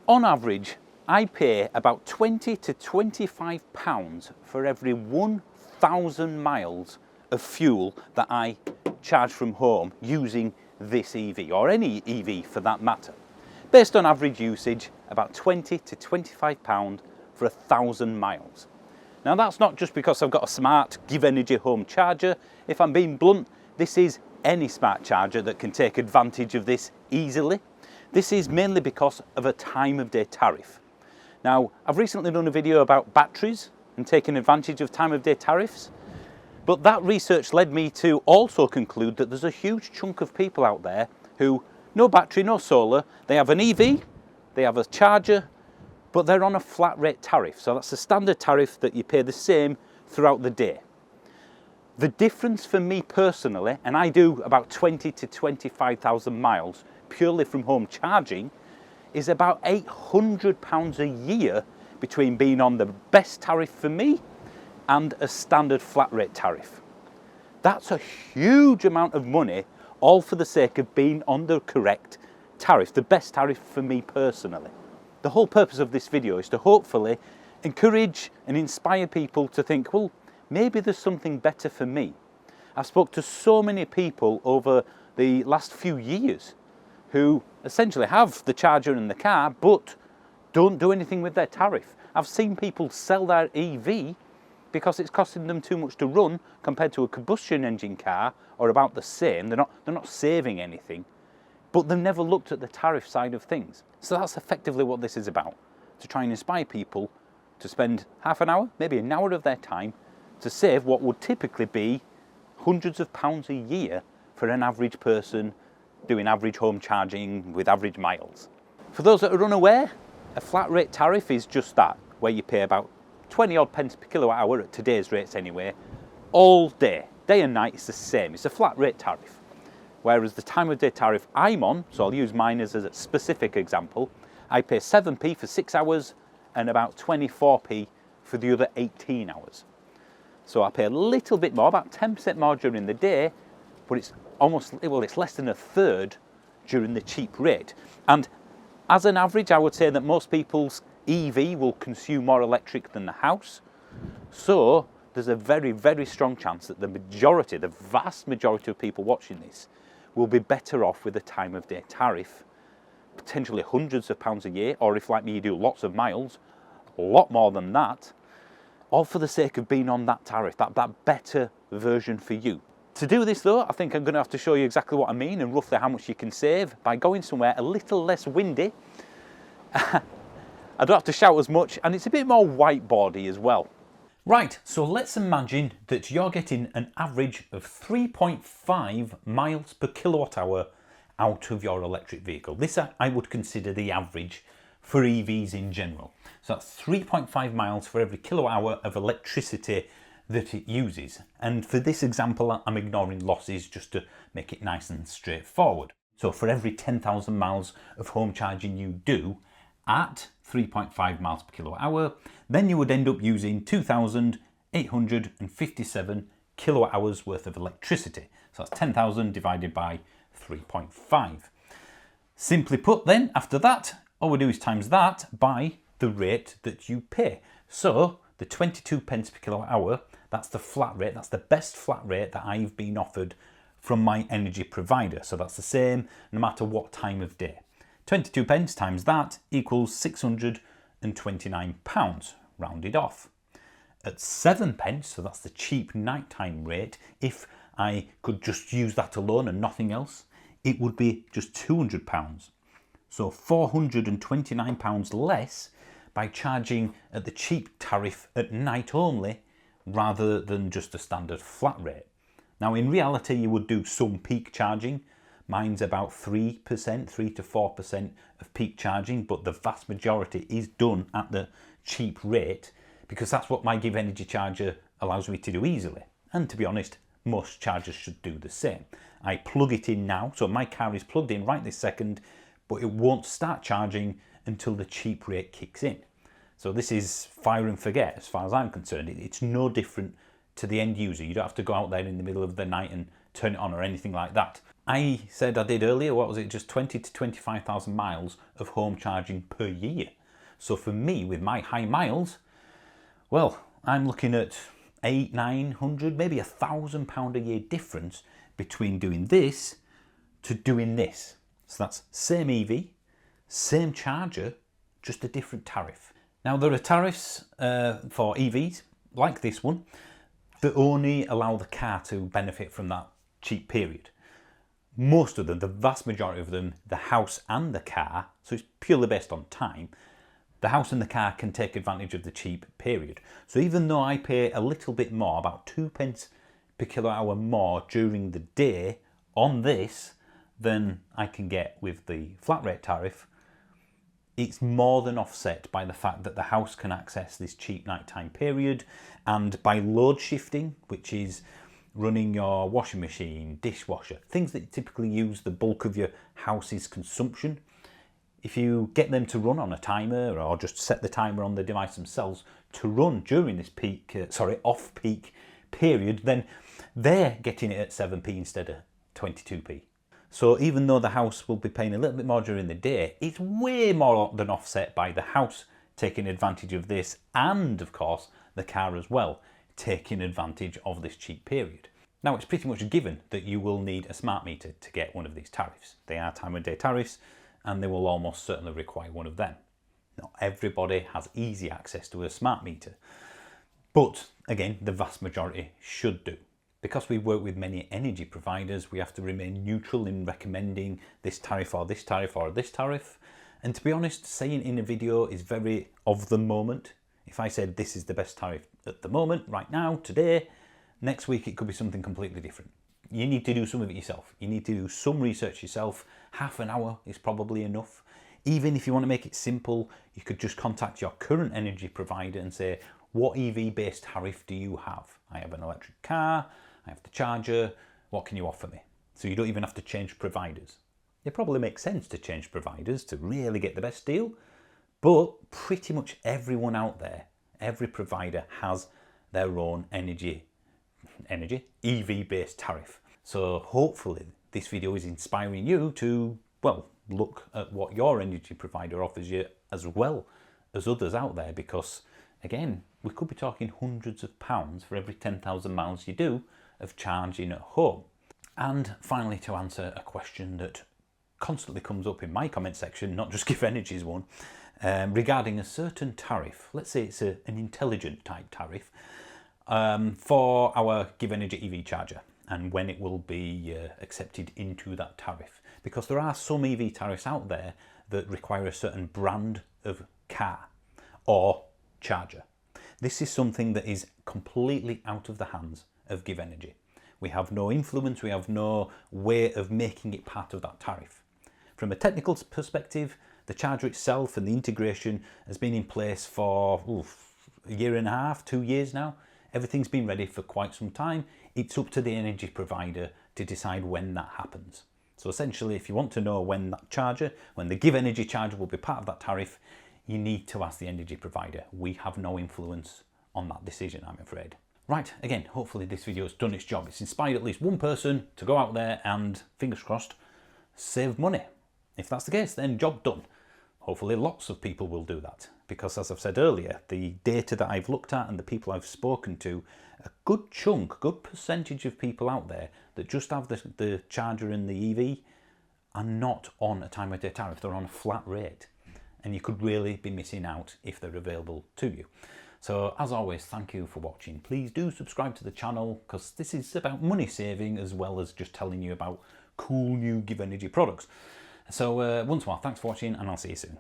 On average, I pay about £20 to £25 for every 1,000 miles of fuel that I charge from home using this EV, or any EV for that matter. Based on average usage, about £20 to £25 for 1,000 miles. Now that's not just because I've got a smart Give Energy home charger. If I'm being blunt, this is any smart charger that can take advantage of this easily. This is mainly because of a time of day tariff. Now, I've recently done a video about batteries and taking advantage of time of day tariffs, but that research led me to also conclude that there's a huge chunk of people out there who, no battery, no solar, they have an EV, they have a charger, but they're on a flat rate tariff. So that's a standard tariff that you pay the same throughout the day. The difference for me personally, and I do about 20 to 25,000 miles purely from home charging, is about £800 a year between being on the best tariff for me and a standard flat rate tariff. That's a huge amount of money, all for the sake of being on the correct tariff, the best tariff for me personally. The whole purpose of this video is to hopefully encourage and inspire people to think, well, maybe there's something better for me. I've spoke to so many people over the last few years who essentially have the charger in the car but don't do anything with their tariff. I've seen people sell their EV because it's costing them too much to run compared to a combustion engine car, or about the same. They're not saving anything, but they've never looked at the tariff side of things. So that's effectively what this is about, to try and inspire people to spend half an hour, maybe an hour of their time to save what would typically be hundreds of pounds a year for an average person doing average home charging with average miles. For those that are unaware, a flat rate tariff is just that, where you pay about 20 odd pence per kilowatt hour at today's rates anyway, all day. Day and night it's the same, it's a flat rate tariff. Whereas the time of day tariff I'm on, so I'll use mine as a specific example, I pay 7p for 6 hours and about 24p for the other 18 hours. So I pay a little bit more, about 10% more during the day, but it's it's less than a third during the cheap rate. And as an average, I would say that most people's EV will consume more electric than the house. So there's a very, very strong chance that the vast majority of people watching this will be better off with a time of day tariff, potentially hundreds of pounds a year, or if like me you do lots of miles, a lot more than that, all for the sake of being on that tariff, that better version for you. To do this though, I think I'm going to have to show you exactly what I mean and roughly how much you can save by going somewhere a little less windy. I don't have to shout as much, and it's a bit more whiteboardy as well. Right, so let's imagine that you're getting an average of 3.5 miles per kilowatt hour out of your electric vehicle. This I would consider the average for EVs in general. So that's 3.5 miles for every kilowatt hour of electricity that it uses. And for this example, I'm ignoring losses just to make it nice and straightforward. So for every 10,000 miles of home charging you do at 3.5 miles per kilowatt hour, then you would end up using 2,857 kilowatt hours worth of electricity. So that's 10,000 divided by 3.5. Simply put then, after that, all we do is times that by the rate that you pay. So the 22 pence per kilowatt hour, that's the flat rate, that's the best flat rate that I've been offered from my energy provider. So that's the same no matter what time of day. 22 pence times that equals £629, rounded off. At 7 pence, so that's the cheap nighttime rate, if I could just use that alone and nothing else, it would be just £200. So £429 less by charging at the cheap tariff at night only, rather than just a standard flat rate. Now in reality you would do some peak charging. Mine's about 3%, 3 to 4% of peak charging, but the vast majority is done at the cheap rate because that's what my Give Energy charger allows me to do easily. And to be honest, most chargers should do the same. I plug it in now, so my car is plugged in right this second, but it won't start charging until the cheap rate kicks in. So this is fire and forget as far as I'm concerned. It's no different to the end user. You don't have to go out there in the middle of the night and turn it on or anything like that. I said I did earlier, what was it, just 20 to 25,000 miles of home charging per year. So for me, with my high miles, well, I'm looking at 800, 900, maybe £1,000 a year difference between doing this to doing this. So that's same EV, same charger, just a different tariff. Now there are tariffs for EVs, like this one, that only allow the car to benefit from that cheap period. Most of them, the vast majority of them, the house and the car, so it's purely based on time, the house and the car can take advantage of the cheap period. So even though I pay a little bit more, about 2p per kilowatt hour more during the day on this than I can get with the flat rate tariff, it's more than offset by the fact that the house can access this cheap nighttime period, and by load shifting, which is running your washing machine, dishwasher, things that typically use the bulk of your house's consumption. If you get them to run on a timer or just set the timer on the device themselves to run during this off-peak period, then they're getting it at 7p instead of 22p. So even though the house will be paying a little bit more during the day, it's way more than offset by the house taking advantage of this, and of course the car as well taking advantage of this cheap period. Now it's pretty much a given that you will need a smart meter to get one of these tariffs. They are time of day tariffs, and they will almost certainly require one of them. Not everybody has easy access to a smart meter, but again, the vast majority should do. Because we work with many energy providers, we have to remain neutral in recommending this tariff or this tariff or this tariff. And to be honest, saying in a video is very of the moment. If I said this is the best tariff at the moment, right now, today, next week it could be something completely different. You need to do some of it yourself. You need to do some research yourself. Half an hour is probably enough. Even if you want to make it simple, you could just contact your current energy provider and say, what EV-based tariff do you have? I have an electric car, I have the charger, what can you offer me? So you don't even have to change providers. It probably makes sense to change providers to really get the best deal, but pretty much everyone out there, every provider has their own EV-based tariff. So hopefully this video is inspiring you to, well, look at what your energy provider offers you as well as others out there, because again, we could be talking hundreds of pounds for every 10,000 miles you do of charging at home. And finally, to answer a question that constantly comes up in my comment section, not just Give Energy's one, regarding a certain tariff. Let's say it's an intelligent type tariff for our Give Energy EV charger, and when it will be accepted into that tariff. Because there are some EV tariffs out there that require a certain brand of car or charger. This is something that is completely out of the hands of Give Energy. We have no influence, we have no way of making it part of that tariff. From a technical perspective, the charger itself and the integration has been in place for a year and a half, 2 years now. Everything's been ready for quite some time. It's up to the energy provider to decide when that happens. So essentially, if you want to know when the Give Energy charger will be part of that tariff, you need to ask the energy provider. We have no influence on that decision, I'm afraid. Right, again, hopefully this video has done its job. It's inspired at least one person to go out there and, fingers crossed, save money. If that's the case, then job done. Hopefully lots of people will do that, because as I've said earlier, the data that I've looked at and the people I've spoken to, a good percentage of people out there that just have the charger and the EV are not on a time of day tariff, they're on a flat rate. And you could really be missing out if they're available to you. So as always, thank you for watching. Please do subscribe to the channel, because this is about money saving as well as just telling you about cool new Give Energy products. So once more, thanks for watching, and I'll see you soon.